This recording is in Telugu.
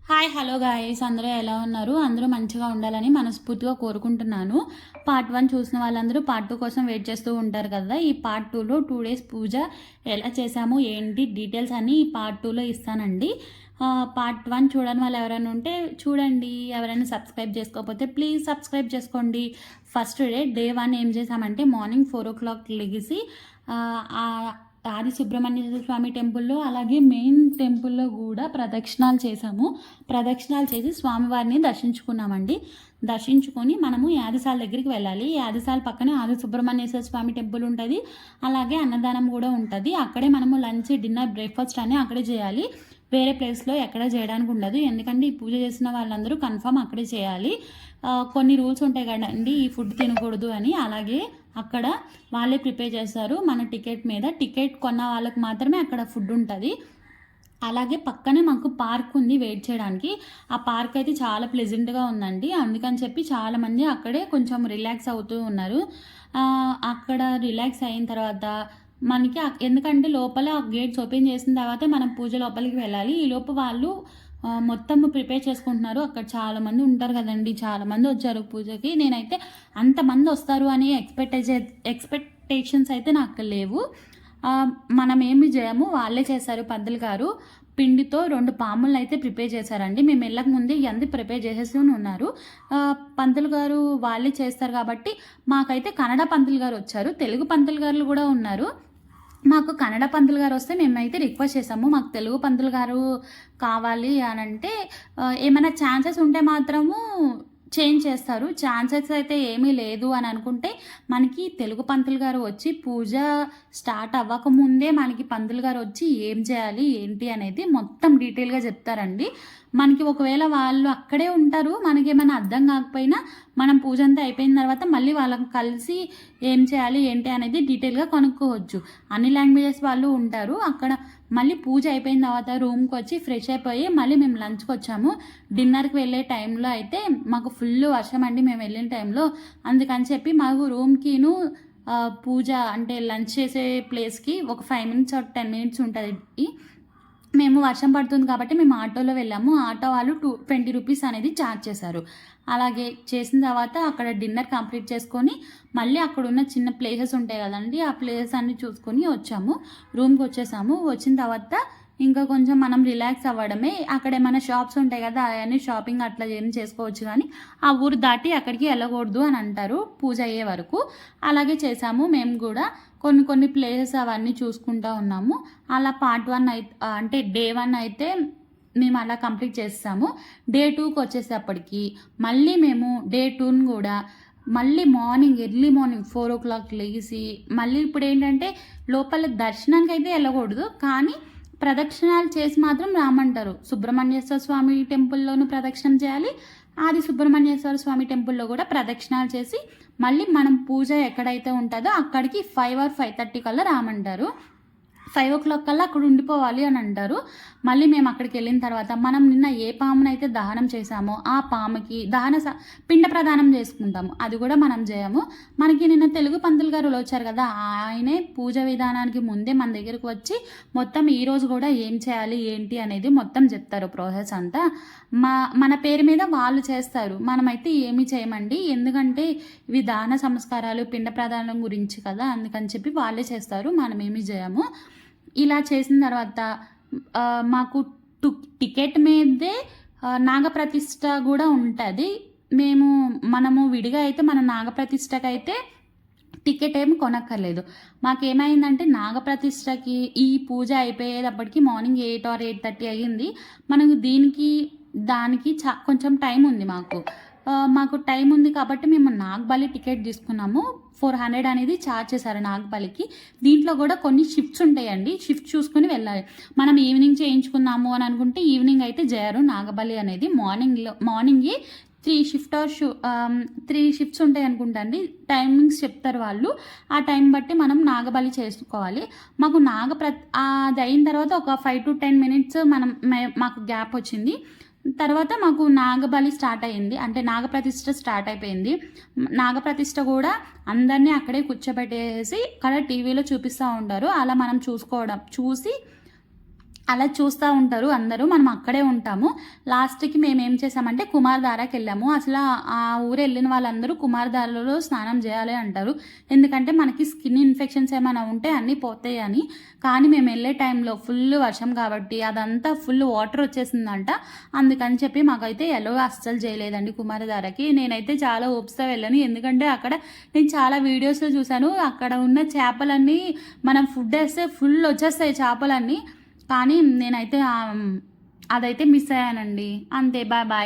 హాయ్ హలో గాయస్, అందరూ ఎలా ఉన్నారు? అందరూ మంచిగా ఉండాలని మనస్ఫూర్తిగా కోరుకుంటున్నాను. పార్ట్ 1 చూసిన వాళ్ళందరూ పార్ట్ 2 కోసం వెయిట్ చేస్తూ ఉంటారు కదా. ఈ పార్ట్ 2లో 2 డేస్ పూజ ఎలా చేశాము ఏంటి డీటెయిల్స్ అన్నీ ఈ పార్ట్ 2లో ఇస్తానండి. పార్ట్ 1 చూడని వాళ్ళు ఎవరైనా ఉంటే చూడండి. ఎవరైనా సబ్స్క్రైబ్ చేసుకోకపోతే ప్లీజ్ సబ్స్క్రైబ్ చేసుకోండి. ఫస్ట్ డే 1 ఏం చేశామంటే మార్నింగ్ 4 o'clock లెగిసి ఆది సుబ్రహ్మణ్య స్వామి టెంపుల్లో అలాగే మెయిన్ టెంపుల్లో కూడా ప్రదక్షిణాలు చేసాము. ప్రదక్షిణాలు చేసి స్వామివారిని దర్శించుకున్నామండి. దర్శించుకొని మనము యాదిసాల దగ్గరికి వెళ్ళాలి. యాదిసాల పక్కనే ఆది సుబ్రహ్మణ్యేశ్వర స్వామి టెంపుల్ ఉంటుంది. అలాగే అన్నదానం కూడా ఉంటుంది. అక్కడే మనము లంచ్ డిన్నర్ బ్రేక్ఫాస్ట్ అని అక్కడే చేయాలి. వేరే ప్లేస్లో ఎక్కడ చేయడానికి ఉండదు. ఎందుకంటే ఈ పూజ చేసిన వాళ్ళందరూ కన్ఫర్మ్ అక్కడే చేయాలి. కొన్ని రూల్స్ ఉంటాయి కదండి, ఈ ఫుడ్ తినకూడదు అని. అలాగే అక్కడ వాళ్ళే ప్రిపేర్ చేస్తారు. మన టికెట్ మీద టికెట్ కొన్న వాళ్ళకి మాత్రమే అక్కడ ఫుడ్ ఉంటుంది. అలాగే పక్కనే మాకు పార్క్ ఉంది వెయిట్ చేయడానికి. ఆ పార్క్ అయితే చాలా ప్లెజెంట్గా ఉందండి. అందుకని చెప్పి చాలామంది అక్కడే కొంచెం రిలాక్స్ అవుతూ ఉన్నారు. అక్కడ రిలాక్స్ అయిన తర్వాత మనకి ఎందుకంటే లోపల గేట్స్ ఓపెన్ చేసిన తర్వాత మనం పూజ లోపలికి వెళ్ళాలి. ఈలోపు వాళ్ళు మొత్తం ప్రిపేర్ చేసుకుంటున్నారు. అక్కడ చాలామంది ఉంటారు కదండి, చాలామంది వచ్చారు పూజకి. నేనైతే అంతమంది వస్తారు అని ఎక్స్పెక్టేషన్స్ అయితే నాకు లేవు. మనం ఏమి చేయము, వాళ్ళే చేస్తారు. పంతులు గారు పిండితో 2 పాములను అయితే ప్రిపేర్ చేశారండి. మేము వెళ్ళక ముందే ఇవన్నీ ప్రిపేర్ చేసేసి ఉన్నారు. పంతులు గారు వాళ్ళే చేస్తారు కాబట్టి మాకైతే కన్నడ పంతులు గారు వచ్చారు, తెలుగు పంతులు గారు కూడా ఉన్నారు. మాకు కన్నడ పంతులు గారు వస్తే మేమైతే రిక్వెస్ట్ చేసాము, మాకు తెలుగు పంతులు గారు కావాలి అని అంటే ఏమైనా ఛాన్సెస్ ఉంటే మాత్రము చేంజ్ చేస్తారు. ఛాన్సెస్ అయితే ఏమీ లేదు అని అనుకుంటే మనకి తెలుగు పంతులు గారు వచ్చి పూజ స్టార్ట్ అవ్వకముందే మనకి పంతులు గారు వచ్చి ఏం చేయాలి ఏంటి అనేది మొత్తం డీటెయిల్గా చెప్తారండి. మనకి ఒకవేళ వాళ్ళు అక్కడే ఉంటారు, మనకి ఏమైనా అర్థం కాకపోయినా మనం పూజ అంతా అయిపోయిన తర్వాత మళ్ళీ వాళ్ళకి కలిసి ఏం చేయాలి ఏంటి అనేది డీటెయిల్గా కనుక్కోవచ్చు. అన్ని లాంగ్వేజెస్ వాళ్ళు ఉంటారు అక్కడ. మళ్ళీ పూజ అయిపోయిన తర్వాత రూమ్కి వచ్చి ఫ్రెష్ అయిపోయి మళ్ళీ మేము లంచ్కి వచ్చాము. డిన్నర్కి వెళ్ళే టైంలో అయితే మాకు ఫుల్ వర్షం అండి మేము వెళ్ళిన టైంలో. అందుకని చెప్పి మాకు రూమ్కిను పూజ అంటే లంచ్ చేసే ప్లేస్కి ఒక 5 minutes 10 minutes ఉంటుంది. మేము వర్షం పడుతుంది కాబట్టి మేము ఆటోలో వెళ్ళాము. ఆటో వాళ్ళు 20 రూపీస్ అనేది ఛార్జ్ చేశారు. అలాగే చేసిన తర్వాత అక్కడ డిన్నర్ కంప్లీట్ చేసుకొని మళ్ళీ అక్కడ ఉన్న చిన్న ప్లేసెస్ ఉంటాయి కదండి, ఆ ప్లేసెస్ అన్నీ చూసుకొని వచ్చాము. రూమ్కి వచ్చేసాము. వచ్చిన తర్వాత ఇంకా కొంచెం మనం రిలాక్స్ అవ్వడమే. అక్కడ ఏమైనా షాప్స్ ఉంటాయి కదా, అవన్నీ షాపింగ్ అట్లా ఏం చేసుకోవచ్చు, కానీ ఆ ఊరు దాటి అక్కడికి వెళ్ళకూడదు అని అంటారు పూజ అయ్యే వరకు. అలాగే చేసాము మేము కూడా. కొన్ని ప్లేసెస్ అవన్నీ చూసుకుంటూ ఉన్నాము. అలా పార్ట్ 1 అంటే డే 1 అయితే మేము అలా కంప్లీట్ చేస్తాము. డే 2కి వచ్చేసేపటికి మళ్ళీ మేము డే 2ని కూడా మళ్ళీ ఎర్లీ మార్నింగ్ 4 o'clock లేచి మళ్ళీ ఇప్పుడు ఏంటంటే లోపల దర్శనానికి అయితే వెళ్ళకూడదు, కానీ ప్రదక్షిణాలు చేసి మాత్రం రామంటారు. సుబ్రహ్మణ్యేశ్వర స్వామి టెంపుల్లోనూ ప్రదక్షిణం చేయాలి, ఆది సుబ్రహ్మణ్యేశ్వర స్వామి టెంపుల్లో కూడా ప్రదక్షిణాలు చేసి మళ్ళీ మనం పూజ ఎక్కడైతే ఉంటుందో అక్కడికి 5 or 5:30 కల్లా రామంటారు. 5 o'clock కల్లా అక్కడ ఉండిపోవాలి అని అంటారు. మళ్ళీ మేము అక్కడికి వెళ్ళిన తర్వాత మనం నిన్న ఏ పామునైతే దహనం చేసామో ఆ పాముకి పిండ ప్రదానం చేసుకుంటాము. అది కూడా మనం చేయము. మనకి నిన్న తెలుగు పంతులు గారు వచ్చారు కదా, ఆయనే పూజ విధానానికి ముందే మన దగ్గరకు వచ్చి మొత్తం ఈరోజు కూడా ఏం చేయాలి ఏంటి అనేది మొత్తం చెప్తారు. ప్రాసెస్ అంతా మన పేరు మీద వాళ్ళు చేస్తారు. మనమైతే ఏమీ చేయమండి, ఎందుకంటే ఇవి దాన సంస్కారాలు పిండ ప్రదానం గురించి కదా, అందుకని చెప్పి వాళ్ళే చేస్తారు, మనం ఏమీ చేయము. ఇలా చేసిన తర్వాత మాకు టికెట్ మీదే నాగప్రతిష్ఠ కూడా ఉంటుంది. మనము విడిగా అయితే మన నాగప్రతిష్ఠకి అయితే టికెట్ ఏమి కొనక్కర్లేదు. మాకేమైందంటే నాగప్రతిష్ఠకి ఈ పూజ అయిపోయేటప్పటికి మార్నింగ్ 8 or 8:30 అయ్యింది. మనకు దానికి కొంచెం టైం ఉంది. మాకు టైం ఉంది కాబట్టి మేము నాగబలి టికెట్ తీసుకున్నాము. 400 అనేది ఛార్జ్ చేశారు నాగబలికి. దీంట్లో కూడా కొన్ని షిఫ్ట్స్ ఉంటాయండి, షిఫ్ట్ చూసుకుని వెళ్ళాలి. మనం ఈవినింగ్ చేయించుకుందాము అని అనుకుంటే ఈవినింగ్ అయితే చేయరు నాగబలి అనేది. మార్నింగే 3 షిఫ్ట్స్ ఉంటాయి అనుకుంటా అండి. టైమింగ్స్ చెప్తారు వాళ్ళు, ఆ టైం బట్టి మనం నాగబలి చేసుకోవాలి. మాకు అది అయిన తర్వాత ఒక 5 to 10 minutes మాకు గ్యాప్ వచ్చింది. తర్వాత మాకు నాగబలి స్టార్ట్ అయ్యింది, అంటే నాగప్రతిష్ఠ స్టార్ట్ అయిపోయింది. నాగప్రతిష్ఠ కూడా అందరినీ అక్కడే కూర్చోబెట్టేసి అక్కడ టీవీలో చూపిస్తూ ఉంటారు. అలా మనం చూసి అలా చూస్తూ ఉంటారు అందరూ. మనం అక్కడే ఉంటాము. లాస్ట్‌కి మేమేం చేసామంటే కుమారధారకి వెళ్ళాము. అసలు ఆ ఊరు వెళ్ళిన వాళ్ళందరూ కుమారధారలో స్నానం చేయాలి అంటారు. ఎందుకంటే మనకి స్కిన్ ఇన్ఫెక్షన్స్ ఏమైనా ఉంటే అన్నీ పోతాయి అని. కానీ మేము వెళ్ళే టైంలో ఫుల్ వర్షం కాబట్టి అదంతా ఫుల్ వాటర్ వచ్చేసిందంట. అందుకని చెప్పి మాకైతే ఎలో అస్సలు చేయలేదండి కుమారధారకి. నేనైతే చాలా హోప్స్‌తో వెళ్ళాను. ఎందుకంటే అక్కడ నేను చాలా వీడియోస్‌లో చూశాను. అక్కడ ఉన్న చేపలన్నీ మనం ఫుడ్ వేస్తే ఫుల్ వచ్చేస్తాయి చేపలన్నీ. కానీ నేనైతే అదైతే మిస్ అయ్యానండి. అంతే. Bye bye.